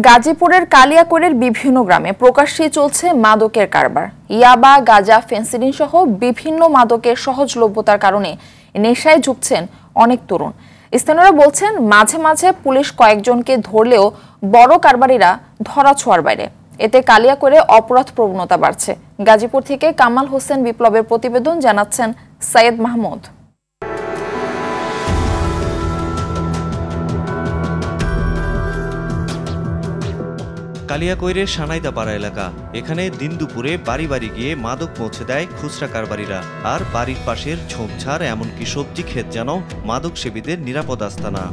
গাজীপুরের কালিয়াকৈরের বিভিন্ন গ্রামে প্রকাশ্যে চলছে মাদকের কারবার। ইয়াবা, গাঁজা, ফেন্সিডিল সহ বিভিন্ন মাদকের সহজলভ্যতার কারণে নেশায় ঝুঁকছেন অনেক তরুণ। স্থানীয়রা বলছেন, মাঝে মাঝে পুলিশ কয়েকজনকে ধরলেও বড় কারবারিরা ধরাছোঁয়ার বাইরে। এতে কালিয়াকৈরে অপরাধ প্রবণতা বাড়ছে। গাজীপুর থেকে কামাল হোসেন বিপ্লবের প্রতিবেদন, জানাচ্ছেন সৈয়দ মাহমুদ। কালিয়াকৈরের সানাইদাপাড়া এলাকা। এখানে দিন দুপুরে বাড়ি বাড়ি গিয়ে মাদক পৌঁছে দেয় খুচরা কারবারিরা। আর বাড়ির পাশের ঝোপঝাড়, এমনকি সবজি ক্ষেত যেন মাদক সেবীদের নিরাপদ আস্তানা।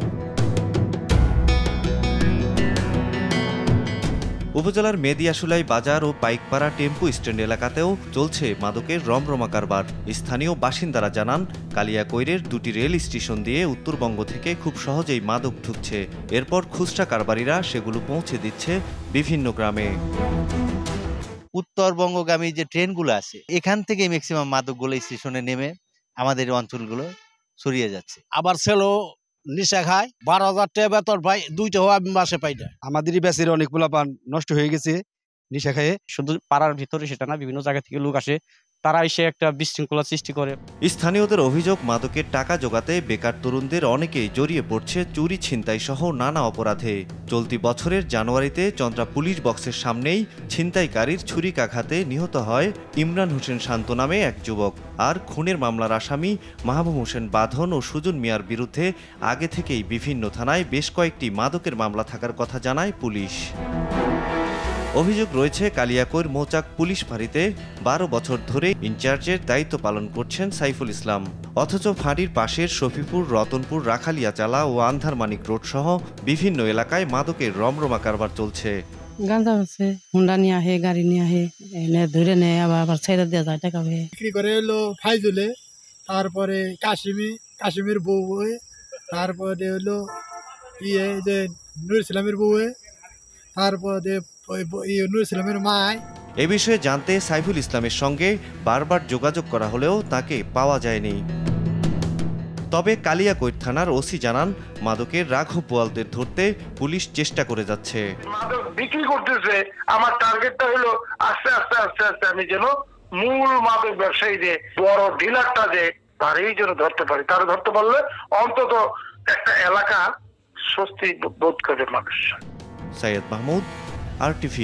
উপজেলার মেদিয়াশুলাই বাজার ও পাইকপাড়া টেম্পু স্ট্যান্ড এলাকাতেও চলছে মাদকের রমরমা কারবার। স্থানীয় বাসিন্দারা জানান, কালিয়াকৈরের দুটি রেল স্টেশন দিয়ে উত্তরবঙ্গ থেকে খুব সহজেই মাদক ঢুকছে। এরপর খুচরা কারবারিরা সেগুলো পৌঁছে দিচ্ছে বিভিন্ন গ্রামে। উত্তরবঙ্গগামী যে ট্রেনগুলো আছে, এখান থেকে ম্যাক্সিমাম মাদকগুলো স্টেশনে নেমে আমাদের অঞ্চলগুলো ছড়িয়ে যাচ্ছে। আবার ছেলে নিশা খায়, 12,000 টাকা বেতন পাই, 2টা আমি মাসে পাই না। আমাদেরই ব্যাচের অনেক পোলাপান নষ্ট হয়ে গেছে নিশা খেয়ে। শুধু পাড়ার ভিতরে সেটা না, বিভিন্ন জায়গা থেকে লোক আসে, তারা এসে একটা বিশৃঙ্খলা সৃষ্টি করে। স্থানীয়দের অভিযোগ, মাদকের টাকা জোগাতে বেকার তরুণদের অনেকেই জড়িয়ে পড়ছে চুরি, ছিনতাই সহ নানা অপরাধে। চলতি বছরের জানুয়ারিতে চন্দ্রা পুলিশ বক্সের সামনেই ছিনতাইকারীর ছুরিকাঘাতে নিহত হয় ইমরান হোসেন শান্ত নামে এক যুবক। আর খুনের মামলার আসামি মাহবুব হোসেন বাঁধন ও সুজন মিয়ার বিরুদ্ধে আগে থেকেই বিভিন্ন থানায় বেশ কয়েকটি মাদকের মামলা থাকার কথা জানায় পুলিশ। অভিযোগ রয়েছে, কালিয়াকৈর মৌচাক পুলিশ ফাঁড়িতে 12 বছর ধরে ইনচার্জের দায়িত্ব পালন করছেন সাইফুল ইসলাম। অথচ ফাঁড়ির পাশের শফিপুর, রতনপুর, রাখালিয়াচালা ও আন্ধারমানিক রোড সহ বিভিন্ন এলাকায় মাদকের রমরমা কারবার চলছে। গাঁজা আছে, হুন্ডা নিয়ে আহে, গাড়ি নিয়ে আহে, এনে ধরে নেয়, আবার ছেড়ে দেওয়া যায়, টাকা হয়ে বিক্রি করে এলো ফাইজুলে, তারপরে কাশিমের বউ, তারপরে হলো যে নুর ইসলামের বউ, তারপরে নুর ইসলামের মায়। এ বিষয়ে জানতে সাইফুল ইসলামের সঙ্গে বারবার যোগাযোগ করা হলেও তাকে পাওয়া যায়নি। তবে কালিয়াকৈর থানার ওসি জানান, মাদকের রাঘব বোয়ালদের ধরতে পুলিশ চেষ্টা করে যাচ্ছে। মাদক বিক্রি করতেছে, আমার টার্গেটটা হলো আস্তে আস্তে আস্তে আস্তে আমি যেন মূল মাদক ব্যবসায়ী যে বড় ডিলারটা যে তারই যেন ধরতে পারি। তারা ধরতে পারলে অন্তত একটা এলাকা স্বস্তি বোধ করে মানুষ। সৈয়দ মাহমুদ, RTV।